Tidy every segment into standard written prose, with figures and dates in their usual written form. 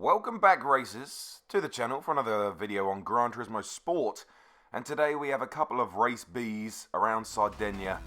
Welcome back, racers, to the channel for another video on Gran Turismo Sport. And today we have a couple of race Bs around Sardinia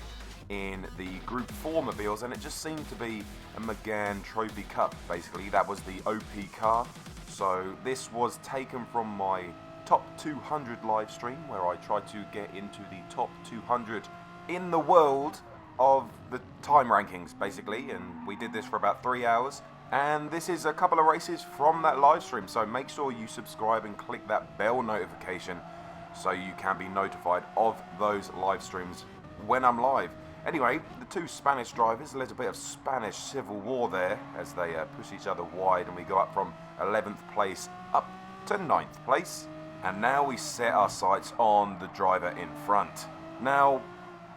in the Group 4 mobiles, and it just seemed to be a McGann Trophy Cup, basically. That was the OP car. So this was taken from my top 200 live stream, where I tried to get into the top 200 in the world of the time rankings, basically. And we did this for about 3 hours. And this is a couple of races from that live stream, so make sure you subscribe and click that bell notification so you can be notified of those live streams when I'm live. Anyway, the two Spanish drivers, a little bit of Spanish civil war there as they push each other wide, and we go up from 11th place up to 9th place. And now we set our sights on the driver in front. Now,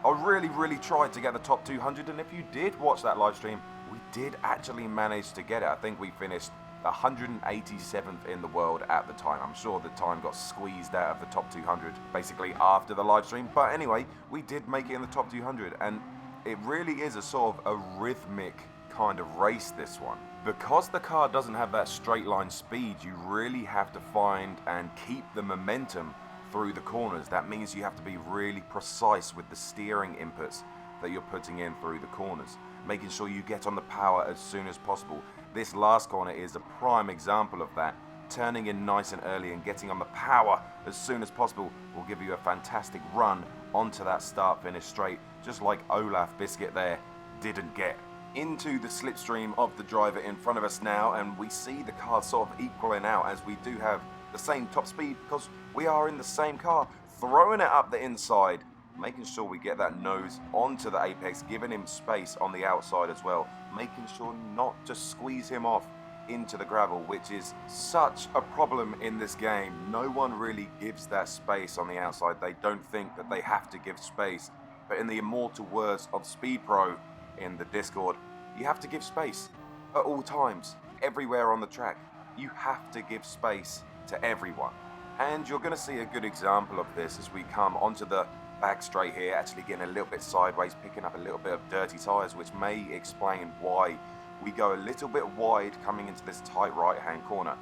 I really tried to get the top 200, and if you did watch that live stream, we did actually manage to get it. I think we finished 187th in the world at the time. I'm sure the time got squeezed out of the top 200 basically after the live stream. But anyway, we did make it in the top 200, and it really is a sort of a rhythmic kind of race, this one. Because the car doesn't have that straight line speed, you really have to find and keep the momentum through the corners. That means you have to be really precise with the steering inputs that you're putting in through the corners, making sure you get on the power as soon as possible. This last corner is a prime example of that. Turning in nice and early and getting on the power as soon as possible will give you a fantastic run onto that start-finish straight, just like Olaf Biscuit there didn't get. Into the slipstream of the driver in front of us now, and we see the car sort of equaling out as we do have the same top speed because we are in the same car, throwing it up the inside, making sure we get that nose onto the apex, giving him space on the outside as well, making sure not to squeeze him off into the gravel, which is such a problem in this game. No one really gives that space on the outside. They don't think that they have to give space, but in the immortal words of Speed Pro in the Discord, you have to give space at all times, everywhere on the track. You have to give space to everyone, and you're going to see a good example of this as we come onto the back straight here, actually getting a little bit sideways, picking up a little bit of dirty tyres, which may explain why we go a little bit wide coming into this tight right hand corner.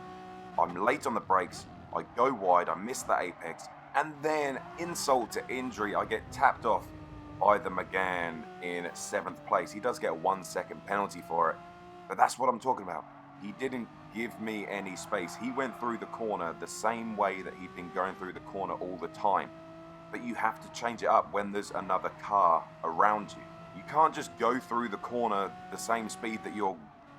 I'm late on the brakes, I go wide, I miss the apex, and then insult to injury, I get tapped off by the McGann in 7th place. He does get a 1 second penalty for it, but that's what I'm talking about. He didn't give me any space. He went through the corner the same way that he'd been going through the corner all the time. But you have to change it up when there's another car around you. You can't just go through the corner the same speed that you're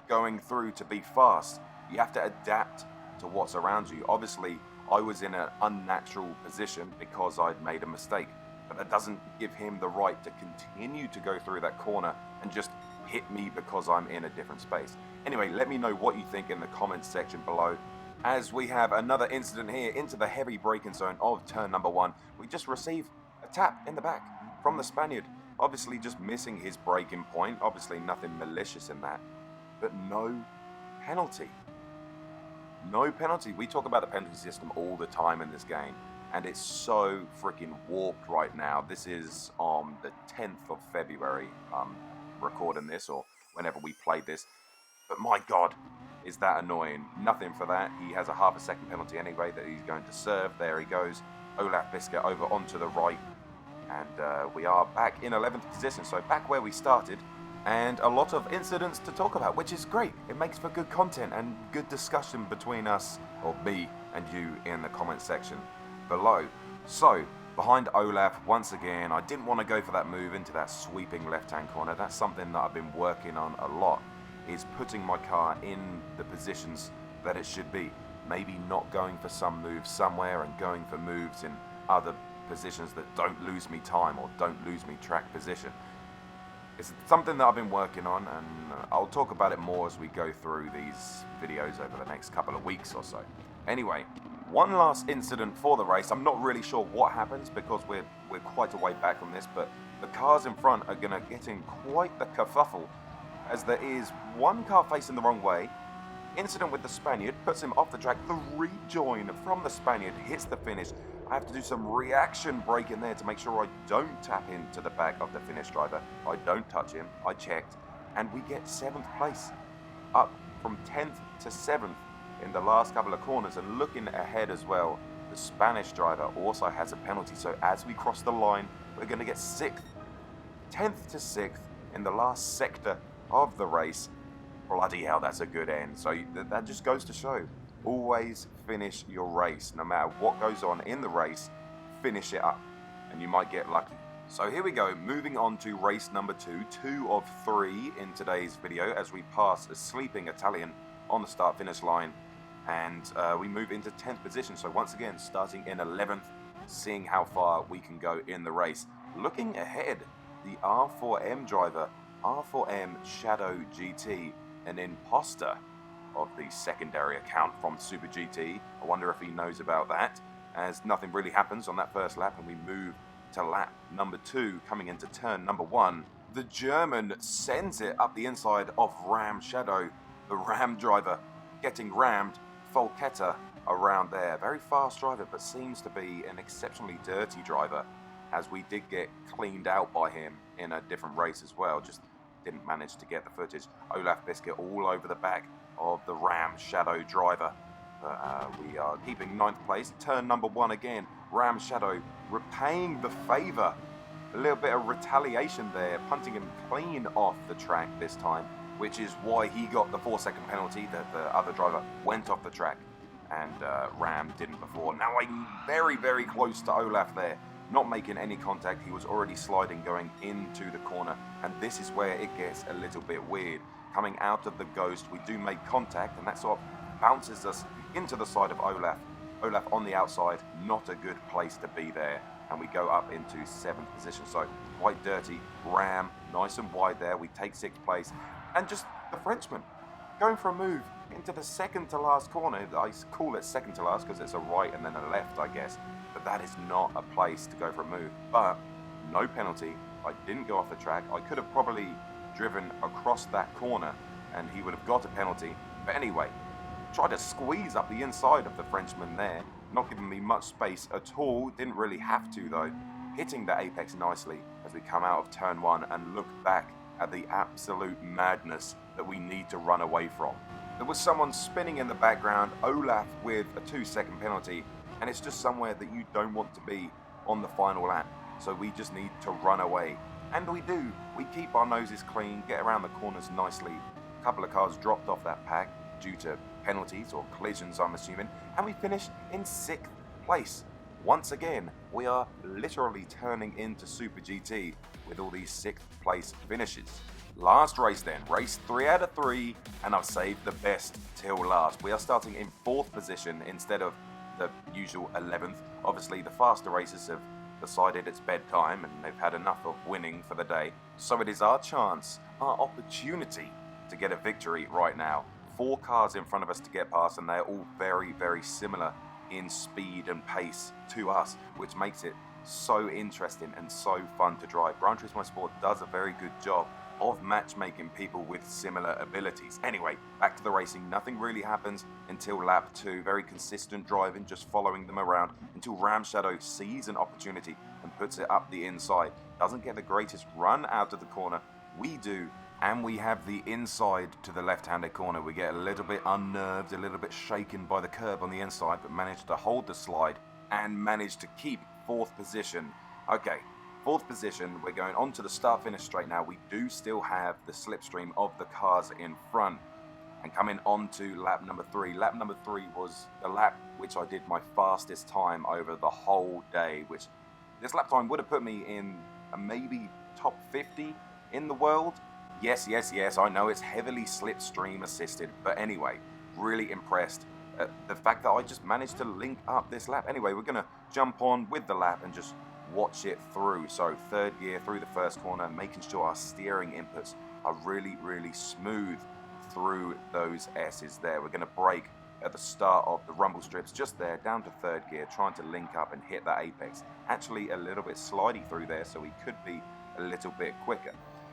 going through to be fast. You have to adapt to what's around you. Obviously, I was in an unnatural position because I'd made a mistake. But that doesn't give him the right to continue to go through that corner and just hit me because I'm in a different space. Anyway, let me know what you think in the comments section below. As we have another incident here into the heavy braking zone of turn number 1. We just received a tap in the back from the Spaniard. Obviously just missing his braking point. Obviously nothing malicious in that. But no penalty. No penalty. We talk about the penalty system all the time in this game, and it's so freaking warped right now. This is on the 10th of February. I'm recording this, or whenever we played this. But my God, is that annoying. Nothing for that. He has a ½ a second penalty anyway that he's going to serve. There he goes. Olaf Biscuit over onto the right. And we are back in 11th position. So back where we started. And a lot of incidents to talk about, which is great. It makes for good content and good discussion between us, or me and you, in the comment section below. So, behind Olaf, once again, I didn't want to go for that move into that sweeping left-hand corner. That's something that I've been working on a lot, is putting my car in the positions that it should be. Maybe not going for some moves somewhere and going for moves in other positions that don't lose me time or don't lose me track position. It's something that I've been working on, and I'll talk about it more as we go through these videos over the next couple of weeks or so. Anyway, one last incident for the race. I'm not really sure what happens because we're quite a way back on this, but the cars in front are going to get in quite the kerfuffle, as there is one car facing the wrong way. Incident with the Spaniard puts him off the track. The rejoin from the Spaniard hits the finish. I have to do some reaction braking there to make sure I don't tap into the back of the finish driver. I don't touch him. I checked. And we get 7th place. Up from 10th to 7th in the last couple of corners. And looking ahead as well, the Spanish driver also has a penalty. So as we cross the line, we're going to get 6th, 10th to 6th in the last sector of the race. Bloody hell, that's a good end. So that just goes to show, always finish your race. No matter what goes on in the race, finish it up and you might get lucky. So here we go, moving on to race number 2, 2 of 3 in today's video as we pass a sleeping Italian on the start-finish line, and we move into 10th position. So once again, starting in 11th, seeing how far we can go in the race. Looking ahead, the R4M driver, R4M Shadow GT, an imposter of the secondary account from Super GT. I wonder if he knows about that, as nothing really happens on that first lap and we move to lap number 2, coming into turn number 1. The German sends it up the inside of Ram Shadow. The Ram driver getting rammed, Folketta around there. Very fast driver, but seems to be an exceptionally dirty driver, as we did get cleaned out by him in a different race as well. Just didn't manage to get the footage. Olaf Biscuit all over the back of the Ram Shadow driver. We are keeping 9th place. Turn number 1 again. Ram Shadow repaying the favour. A little bit of retaliation there, punting him clean off the track this time, which is why he got the 4-second penalty. That the other driver went off the track and Ram didn't before. Now I'm very, very close to Olaf there, not making any contact. He was already sliding going into the corner, and this is where it gets a little bit weird. Coming out of the Ghost, we do make contact, and that sort of bounces us into the side of Olaf. Olaf on the outside, not a good place to be there, and we go up into 7th position. So quite dirty. Ram nice and wide there. We take 6th place, and just the Frenchman going for a move into the second to last corner. I call it second to last because it's a right and then a left, I guess, but that is not a place to go for a move. But no penalty. I didn't go off the track. I could have probably driven across that corner and he would have got a penalty. But anyway, tried to squeeze up the inside of the Frenchman there, not giving me much space at all. Didn't really have to though. Hitting the apex nicely as we come out of turn 1 and look back at the absolute madness that we need to run away from. There was someone spinning in the background, Olaf with a 2-second penalty, and it's just somewhere that you don't want to be on the final lap. So we just need to run away. And we do. We keep our noses clean, get around the corners nicely. A couple of cars dropped off that pack due to penalties or collisions, I'm assuming, and we finish in 6th place. Once again, we are literally turning into Super GT with all these 6th place finishes. Last race then, race 3 out of 3, and I've saved the best till last. We are starting in 4th position instead of the usual 11th. Obviously, the faster racers have decided it's bedtime and they've had enough of winning for the day. So it is our chance, our opportunity to get a victory right now. 4 cars in front of us to get past, and they're all very, very similar in speed and pace to us, which makes it so interesting and so fun to drive. Gran Turismo Sport does a very good job of matchmaking people with similar abilities. Anyway, back to the racing. Nothing really happens until lap 2. Very consistent driving, just following them around until Ram Shadow sees an opportunity and puts it up the inside. Doesn't get the greatest run out of the corner. We do, and we have the inside to the left-handed corner. We get a little bit unnerved, a little bit shaken by the curb on the inside, but managed to hold the slide and managed to keep 4th position. Okay, 4th position, we're going on to the start-finish straight now. We do still have the slipstream of the cars in front. And coming on to lap number 3. Lap number 3 was the lap which I did my fastest time over the whole day, which this lap time would have put me in a maybe top 50 in the world. Yes, I know it's heavily slipstream assisted, but anyway, really impressed at the fact that I just managed to link up this lap. Anyway, we're going to jump on with the lap and just watch it through. So 3rd gear through the first corner, making sure our steering inputs are really, really smooth through those S's there. We're going to brake at the start of the rumble strips just there, down to 3rd gear, trying to link up and hit that apex. Actually a little bit slidey through there, so we could be a little bit quicker.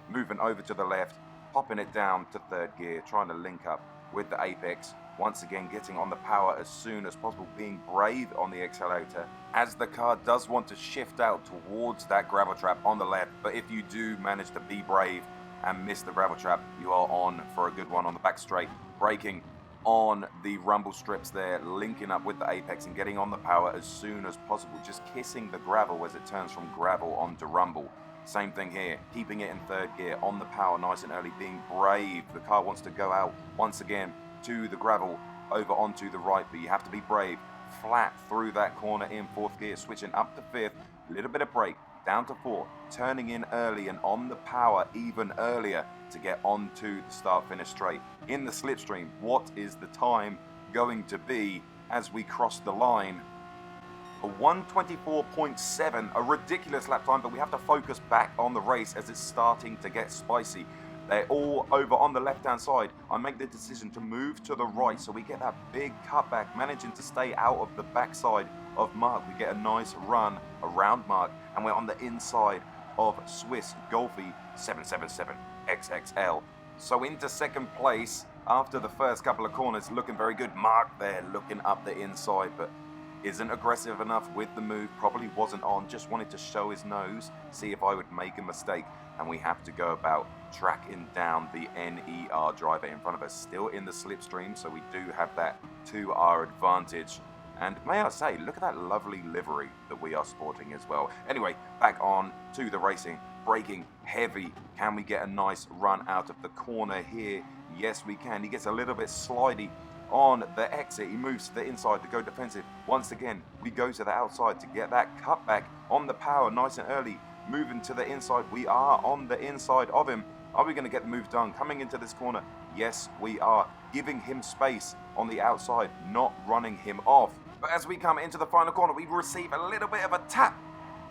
Moving over to the left, popping it down to 3rd gear, trying to link up with the apex. Once again, getting on the power as soon as possible, being brave on the accelerator, as the car does want to shift out towards that gravel trap on the left. But if you do manage to be brave and miss the gravel trap, you are on for a good one on the back straight. Braking on the rumble strips there, linking up with the apex and getting on the power as soon as possible, just kissing the gravel as it turns from gravel onto rumble. Same thing here, keeping it in third gear, on the power nice and early, being brave. The car wants to go out once again to the gravel, over onto the right, but you have to be brave. Flat through that corner in fourth gear, switching up to fifth, a little bit of brake, down to fourth, turning in early and on the power even earlier to get onto the start-finish straight. In the slipstream, what is the time going to be as we cross the line? A 1:24.7, a ridiculous lap time, but we have to focus back on the race as it's starting to get spicy. They're all over on the left-hand side. I make the decision to move to the right so we get that big cutback, managing to stay out of the backside of Mark. We get a nice run around Mark, and we're on the inside of Swiss Golfy 777 XXL. So into second place after the first couple of corners, looking very good. Mark there looking up the inside, but isn't aggressive enough with the move, probably wasn't on, just wanted to show his nose, see if I would make a mistake, and we have to go about tracking down the NER driver in front of us, still in the slipstream, so we do have that to our advantage. And may I say, look at that lovely livery that we are sporting as well. Anyway, back on to the racing, braking heavy. Can we get a nice run out of the corner here? Yes, we can. He gets a little bit slidey on the exit. He moves to the inside to go defensive. Once again, we go to the outside to get that cutback on the power nice and early. Moving to the inside. We are on the inside of him. Are we going to get the move done? Coming into this corner. Yes, we are. Giving him space on the outside, not running him off. But as we come into the final corner, we receive a little bit of a tap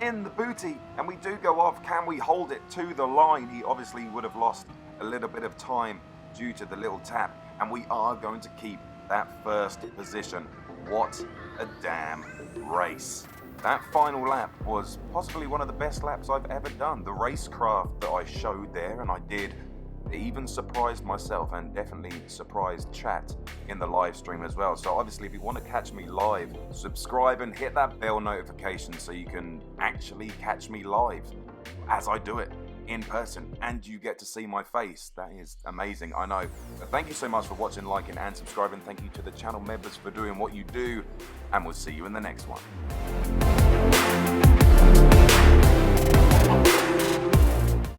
in the booty, and we do go off. Can we hold it to the line? He obviously would have lost a little bit of time due to the little tap, and we are going to keep that first position. What a damn race. That final lap was possibly one of the best laps I've ever done. The racecraft that I showed there, and I did, even surprised myself and definitely surprised chat in the live stream as well. So obviously if you want to catch me live, subscribe and hit that bell notification so you can actually catch me live as I do it in person, and you get to see my face. That is amazing, I know. But thank you so much for watching, liking and subscribing. Thank you to the channel members for doing what you do, and we'll see you in the next one.